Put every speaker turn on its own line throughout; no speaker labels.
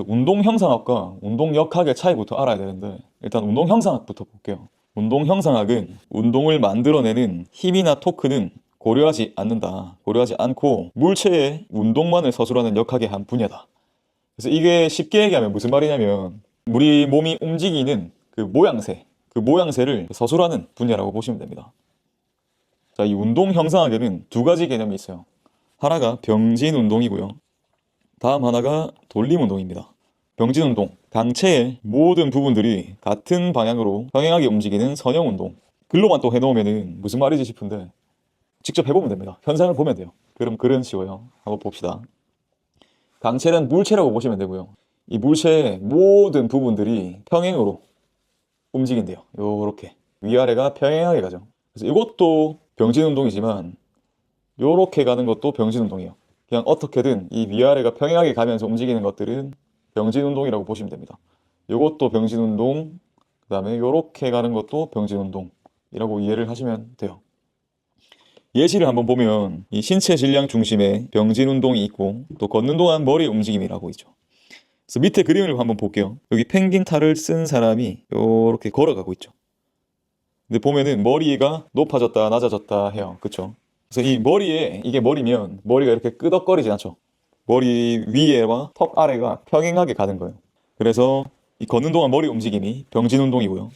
운동 형상학과 운동 역학의 차이부터 알아야 되는데, 일단 운동 형상학부터 볼게요. 운동 형상학은 운동을 만들어내는 힘이나 토크는 고려하지 않는다. 고려하지 않고 물체의 운동만을 서술하는 역학의 한 분야다. 그래서 이게 쉽게 얘기하면 무슨 말이냐면, 우리 몸이 움직이는 그 모양새를 서술하는 분야라고 보시면 됩니다. 자, 이 운동 형상학에는 두 가지 개념이 있어요. 하나가 병진 운동이고요. 다음 하나가 돌림 운동입니다. 병진 운동, 강체의 모든 부분들이 같은 방향으로 평행하게 움직이는 선형 운동. 글로만 또 해놓으면 무슨 말이지 싶은데 직접 해보면 됩니다. 현상을 보면 돼요. 그럼 글은 쉬워요. 한번 봅시다. 강체는 물체라고 보시면 되고요. 이 물체의 모든 부분들이 평행으로 움직인대요. 요렇게 위아래가 평행하게 가죠. 그래서 이것도 병진 운동이지만 요렇게 가는 것도 병진 운동이에요. 그냥 어떻게든 이 위아래가 평행하게 가면서 움직이는 것들은 병진 운동이라고 보시면 됩니다. 요것도 병진 운동, 그 다음에 요렇게 가는 것도 병진 운동이라고 이해를 하시면 돼요. 예시를 한번 보면 이 신체 질량 중심에 병진 운동이 있고, 또 걷는 동안 머리 움직임이라고 있죠. 그래서 밑에 그림을 한번 볼게요. 여기 펭귄 탈을 쓴 사람이 요렇게 걸어가고 있죠. 근데 보면은 머리가 높아졌다 낮아졌다 해요. 그쵸? 그래서 이 머리에, 이게 머리면 머리가 이렇게 끄덕거리진 않죠. 머리 위에와 턱 아래가 평행하게 가는 거예요. 그래서 이 걷는 동안 머리 움직임이 병진 운동이고요.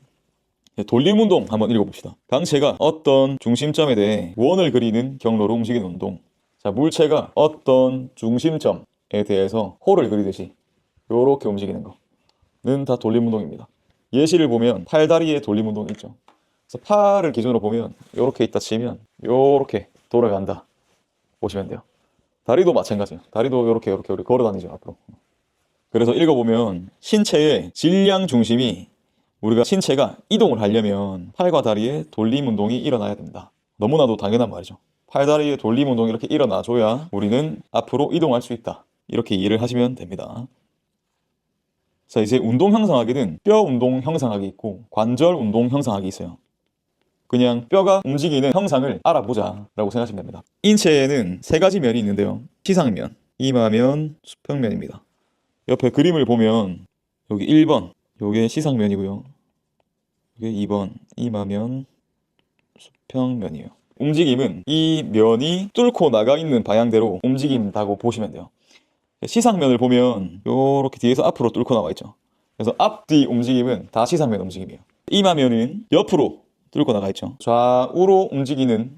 돌림 운동 한번 읽어봅시다. 강체가 어떤 중심점에 대해 원을 그리는 경로로 움직이는 운동. 자, 물체가 어떤 중심점에 대해서 호를 그리듯이 요렇게 움직이는 거는 다 돌림 운동입니다. 예시를 보면 팔다리의 돌림 운동이 있죠. 그래서 팔을 기준으로 보면 요렇게 있다 치면 요렇게 돌아간다 보시면 돼요. 다리도 마찬가지예요. 다리도 요렇게 걸어 다니죠, 앞으로. 그래서 읽어보면 신체의 질량 중심이, 우리가 신체가 이동을 하려면 팔과 다리의 돌림 운동이 일어나야 됩니다. 너무나도 당연한 말이죠. 팔다리의 돌림 운동이 이렇게 일어나줘야 우리는 앞으로 이동할 수 있다. 이렇게 이해를 하시면 됩니다. 자, 이제 운동 형상학에는 뼈 운동 형상학이 있고 관절 운동 형상학이 있어요. 그냥 뼈가 움직이는 형상을 알아보자 라고 생각하시면 됩니다. 인체에는 세 가지 면이 있는데요. 시상면, 이마면, 수평면입니다. 옆에 그림을 보면 여기 1번, 요게 시상면이고요. 여기 2번, 이마면, 수평면이에요. 움직임은 이 면이 뚫고 나가 있는 방향대로 움직인다고 보시면 돼요. 시상면을 보면 요렇게 뒤에서 앞으로 뚫고 나와 있죠. 그래서 앞뒤 움직임은 다 시상면 움직임이에요. 이마면은 옆으로 뚫고 나가 있죠. 좌우로 움직이는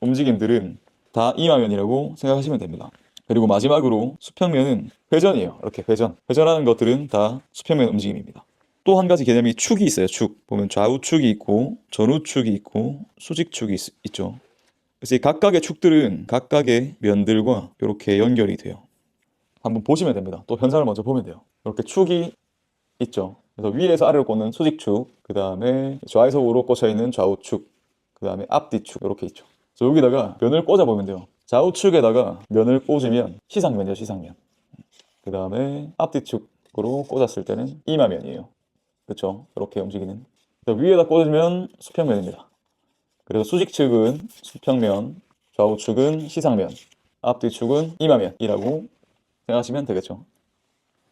움직임들은 다 이마면이라고 생각하시면 됩니다. 그리고 마지막으로 수평면은 회전이에요. 이렇게 회전하는 것들은 다 수평면 움직임입니다. 또 한 가지 개념이 축이 있어요. 축 보면 좌우축이 있고 전우축이 있고 수직축이 있죠. 그래서 이 각각의 축들은 각각의 면들과 이렇게 연결이 돼요. 한번 보시면 됩니다. 또 현상을 먼저 보면 돼요. 이렇게 축이 있죠. 그래서 위에서 아래로 꽂는 수직축, 그 다음에 좌에서 우로 꽂혀 있는 좌우축, 그 다음에 앞뒤축 이렇게 있죠. 그래서 여기다가 면을 꽂아 보면 돼요. 좌우축에다가 면을 꽂으면 시상면이죠, 시상면. 그 다음에 앞뒤축으로 꽂았을 때는 이마면이에요. 그렇죠? 이렇게 움직이는. 위에다 꽂으면 수평면입니다. 그래서 수직축은 수평면, 좌우축은 시상면, 앞뒤축은 이마면이라고 생각하시면 되겠죠.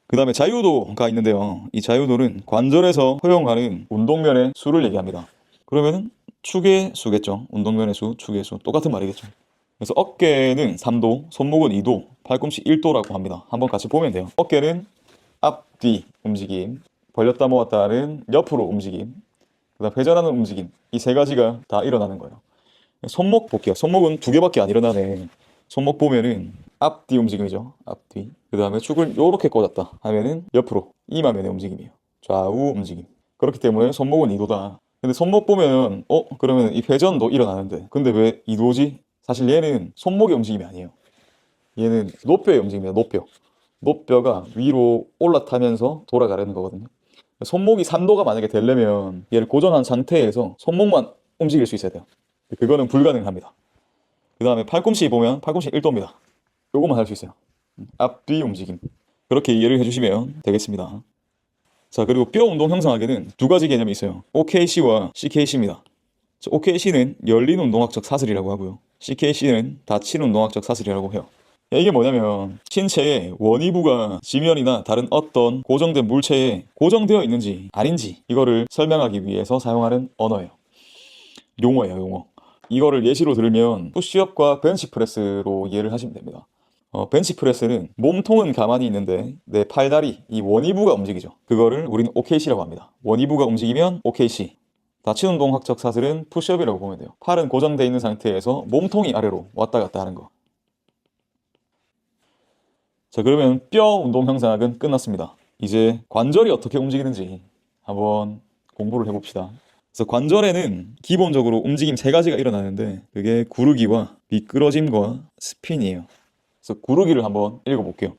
그 다음에 자유도가 있는데요. 이 자유도는 관절에서 허용하는 운동면의 수를 얘기합니다. 그러면은 축의 수겠죠. 운동면의 수, 축의 수. 똑같은 말이겠죠. 그래서 어깨는 3도, 손목은 2도, 팔꿈치 1도라고 합니다. 한번 같이 보면 돼요. 어깨는 앞뒤 움직임, 벌렸다 모았다는 옆으로 움직임, 그 다음 회전하는 움직임. 이 세 가지가 다 일어나는 거예요. 손목 볼게요. 손목은 2개밖에 안 일어나네. 손목 보면은 앞뒤 움직임이죠. 앞뒤. 그 다음에 축을 요렇게 꽂았다 하면은 옆으로 이마면의 움직임이에요. 좌우 움직임. 그렇기 때문에 손목은 2도다. 근데 손목 보면 그러면 이 회전도 일어나는데 근데 왜 2도지? 사실 얘는 손목의 움직임이 아니에요. 얘는 노뼈의 움직임이에요. 노뼈가 위로 올라타면서 돌아가려는 거거든요. 손목이 3도가 만약에 되려면 얘를 고정한 상태에서 손목만 움직일 수 있어야 돼요. 그거는 불가능합니다. 그 다음에 팔꿈치 보면 팔꿈치 1도입니다. 요것만 할 수 있어요. 앞뒤 움직임. 그렇게 이해를 해주시면 되겠습니다. 자, 그리고 뼈 운동 형성학에는 두 가지 개념이 있어요. OKC와 CKC입니다. OKC는 열린 운동학적 사슬이라고 하고요. CKC는 닫힌 운동학적 사슬이라고 해요. 이게 뭐냐면 신체의 원위부가 지면이나 다른 어떤 고정된 물체에 고정되어 있는지 아닌지 이거를 설명하기 위해서 사용하는 언어예요. 용어예요, 용어. 이거를 예시로 들면 푸시업과 벤치프레스로 이해를 하시면 됩니다. 벤치프레스는 몸통은 가만히 있는데 내 팔다리, 이 원위부가 움직이죠. 그거를 우리는 OKC라고 합니다. 원위부가 움직이면 OKC. 다친 운동학적 사슬은 푸시업이라고 보면 돼요. 팔은 고정되어 있는 상태에서 몸통이 아래로 왔다 갔다 하는 거. 자, 그러면 뼈 운동 형상학은 끝났습니다. 이제 관절이 어떻게 움직이는지 한번 공부를 해봅시다. 그래서 관절에는 기본적으로 움직임 세 가지가 일어나는데 그게 구르기와 미끄러짐과 스핀이에요. 그래서 구르기를 한번 읽어볼게요.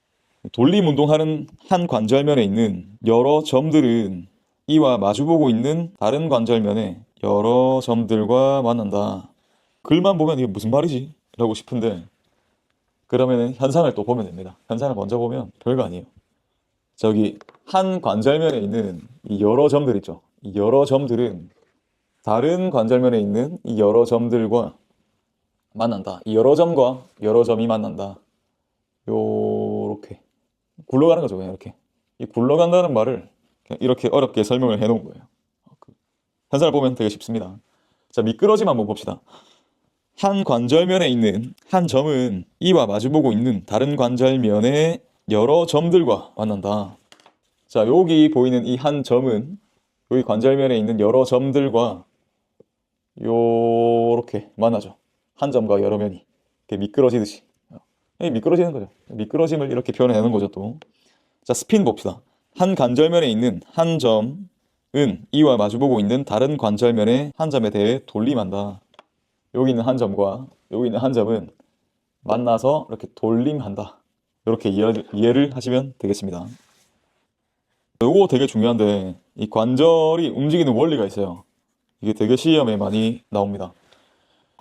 돌림 운동하는 한 관절면에 있는 여러 점들은 이와 마주보고 있는 다른 관절면에 여러 점들과 만난다. 글만 보면 이게 무슨 말이지? 라고 싶은데 그러면 현상을 또 보면 됩니다. 현상을 먼저 보면 별거 아니에요. 저기 한 관절면에 있는 이 여러 점들 있죠. 이 여러 점들은 다른 관절면에 있는 이 여러 점들과 만난다. 이 여러 점과 여러 점이 만난다. 요렇게 굴러가는 거죠. 그냥 이렇게. 이 굴러간다는 말을 그냥 이렇게 어렵게 설명을 해놓은 거예요. 현상을 보면 되게 쉽습니다. 자, 미끄러짐 한번 봅시다. 한 관절면에 있는 한 점은 이와 마주보고 있는 다른 관절면의 여러 점들과 만난다. 자, 여기 보이는 이 한 점은 여기 관절면에 있는 여러 점들과 요렇게 만나죠. 한 점과 여러 면이 이렇게 미끄러지듯이. 미끄러지는 거죠. 미끄러짐을 이렇게 표현해내는 거죠, 또. 자, 스핀 봅시다. 한 관절면에 있는 한 점은 이와 마주보고 있는 다른 관절면의 한 점에 대해 돌림한다. 여기 있는 한 점과 여기 있는 한 점은 만나서 이렇게 돌림한다. 이렇게 이해를 하시면 되겠습니다. 이거 되게 중요한데 이 관절이 움직이는 원리가 있어요. 이게 되게 시험에 많이 나옵니다.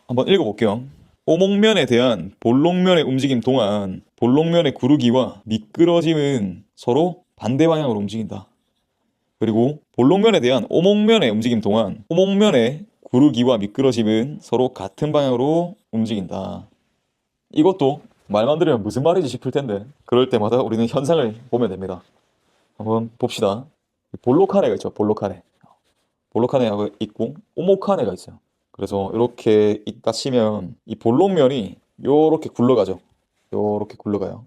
한번 읽어볼게요. 오목면에 대한 볼록면의 움직임 동안 볼록면의 구르기와 미끄러짐은 서로 반대 방향으로 움직인다. 그리고 볼록면에 대한 오목면의 움직임 동안 오목면의 구르기와 미끄러짐은 서로 같은 방향으로 움직인다. 이것도 말만 들으면 무슨 말인지 싶을 텐데 그럴 때마다 우리는 현상을 보면 됩니다. 한번 봅시다. 볼록한 애가 있죠. 볼록한 애. 볼록한 애가 있고 오목한 애가 있어요. 그래서 이렇게 있다 치면 이 볼록면이 요렇게 굴러가죠. 요렇게 굴러가요.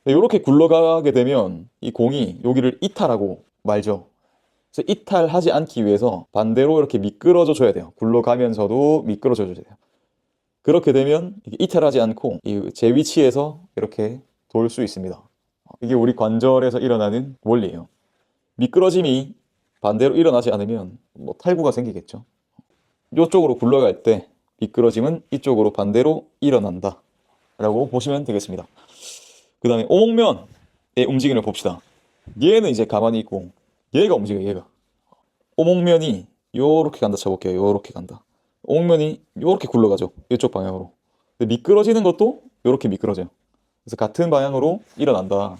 이렇게 굴러가게 되면 이 공이 여기를 이탈하고 말죠. 그래서 이탈하지 않기 위해서 반대로 이렇게 미끄러져 줘야 돼요. 굴러가면서도 미끄러져 줘야 돼요. 그렇게 되면 이탈하지 않고 제 위치에서 이렇게 돌 수 있습니다. 이게 우리 관절에서 일어나는 원리예요. 미끄러짐이 반대로 일어나지 않으면 뭐 탈구가 생기겠죠. 이쪽으로 굴러갈 때 미끄러짐은 이쪽으로 반대로 일어난다 라고 보시면 되겠습니다. 그 다음에 오목면의 움직임을 봅시다. 얘는 이제 가만히 있고 얘가 움직여요. 얘가 오목면이 요렇게 간다 쳐볼게요. 요렇게 간다. 오목면이 요렇게 굴러가죠. 이쪽 방향으로. 근데 미끄러지는 것도 요렇게 미끄러져요. 그래서 같은 방향으로 일어난다.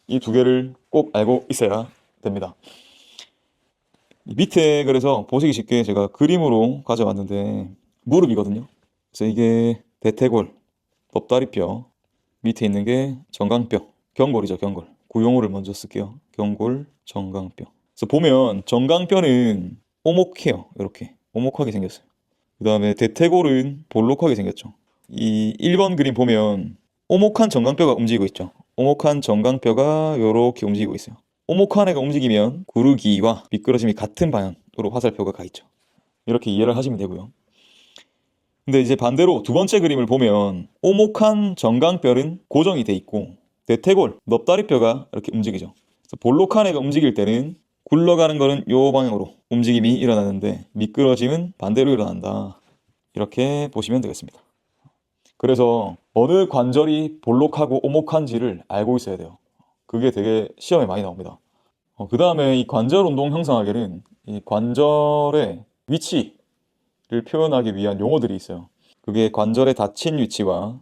이 두 개를 꼭 알고 있어야 됩니다. 밑에 그래서 보시기 쉽게 제가 그림으로 가져왔는데 무릎이거든요. 그래서 이게 대퇴골, 넙다리뼈, 밑에 있는 게 정강뼈, 경골이죠, 경골. 구용어를 먼저 쓸게요. 경골, 정강뼈. 그래서 보면 정강뼈는 오목해요. 이렇게 오목하게 생겼어요. 그 다음에 대퇴골은 볼록하게 생겼죠. 이 1번 그림 보면 오목한 정강뼈가 움직이고 있죠. 오목한 정강뼈가 이렇게 움직이고 있어요. 오목한 애가 움직이면 구르기와 미끄러짐이 같은 방향으로 화살표가 가 있죠. 이렇게 이해를 하시면 되고요. 근데 이제 반대로 두 번째 그림을 보면 오목한 정강뼈는 고정이 돼 있고 대퇴골, 넙다리뼈가 이렇게 움직이죠. 그래서 볼록한 애가 움직일 때는 굴러가는 거는 이 방향으로 움직임이 일어나는데 미끄러짐은 반대로 일어난다. 이렇게 보시면 되겠습니다. 그래서 어느 관절이 볼록하고 오목한지를 알고 있어야 돼요. 그게 되게 시험에 많이 나옵니다. 그 다음에 이 관절 운동 형성학에는 이 관절의 위치를 표현하기 위한 용어들이 있어요. 그게 관절의 닫힌 위치와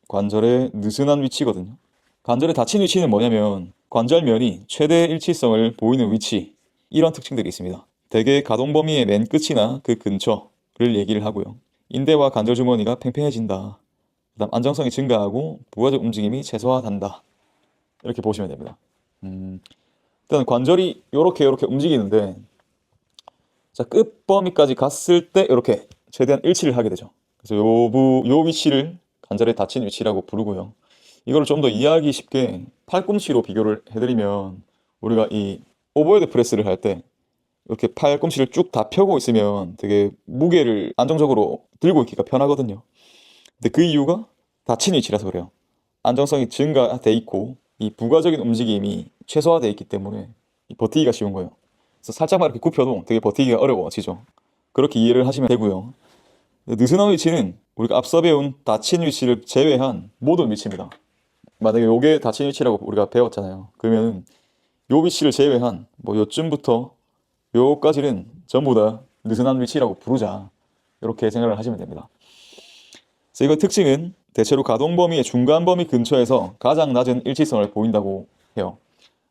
관절의 느슨한 위치거든요. 관절의 닫힌 위치는 뭐냐면 관절면이 최대 일치성을 보이는 위치, 이런 특징들이 있습니다. 대개 가동 범위의 맨 끝이나 그 근처를 얘기를 하고요. 인대와 관절 주머니가 팽팽해진다. 그다음 안정성이 증가하고 부가적 움직임이 최소화된다. 이렇게 보시면 됩니다. 일단 관절이 요렇게 움직이는데, 자, 끝범위까지 갔을 때 이렇게 최대한 일치를 하게 되죠. 그래서 요 위치를 관절의 닫힌 위치라고 부르고요. 이걸 좀 더 이해하기 쉽게 팔꿈치로 비교를 해드리면, 우리가 이 오버헤드 프레스를 할 때 이렇게 팔꿈치를 쭉 다 펴고 있으면 되게 무게를 안정적으로 들고 있기가 편하거든요. 근데 그 이유가 닫힌 위치라서 그래요. 안정성이 증가돼 있고 이 부가적인 움직임이 최소화돼 있기 때문에 버티기가 쉬운 거예요. 그래서 살짝만 이렇게 굽혀도 되게 버티기가 어려워지죠. 그렇게 이해를 하시면 되고요. 느슨한 위치는 우리가 앞서 배운 닫힌 위치를 제외한 모든 위치입니다. 만약에 요게 닫힌 위치라고 우리가 배웠잖아요. 그러면 요 위치를 제외한 뭐 요쯤부터 요까지는 전부 다 느슨한 위치라고 부르자. 이렇게 생각을 하시면 됩니다. 그래서 이거 특징은 대체로 가동 범위의 중간 범위 근처에서 가장 낮은 일치성을 보인다고 해요.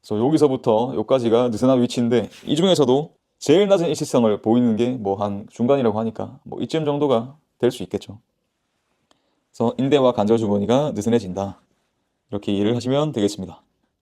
그래서 여기서부터 여기까지가 느슨한 위치인데, 이 중에서도 제일 낮은 일치성을 보이는 게 뭐 한 중간이라고 하니까 뭐 이쯤 정도가 될 수 있겠죠. 그래서 인대와 관절 주머니가 느슨해진다. 이렇게 이해를 하시면 되겠습니다.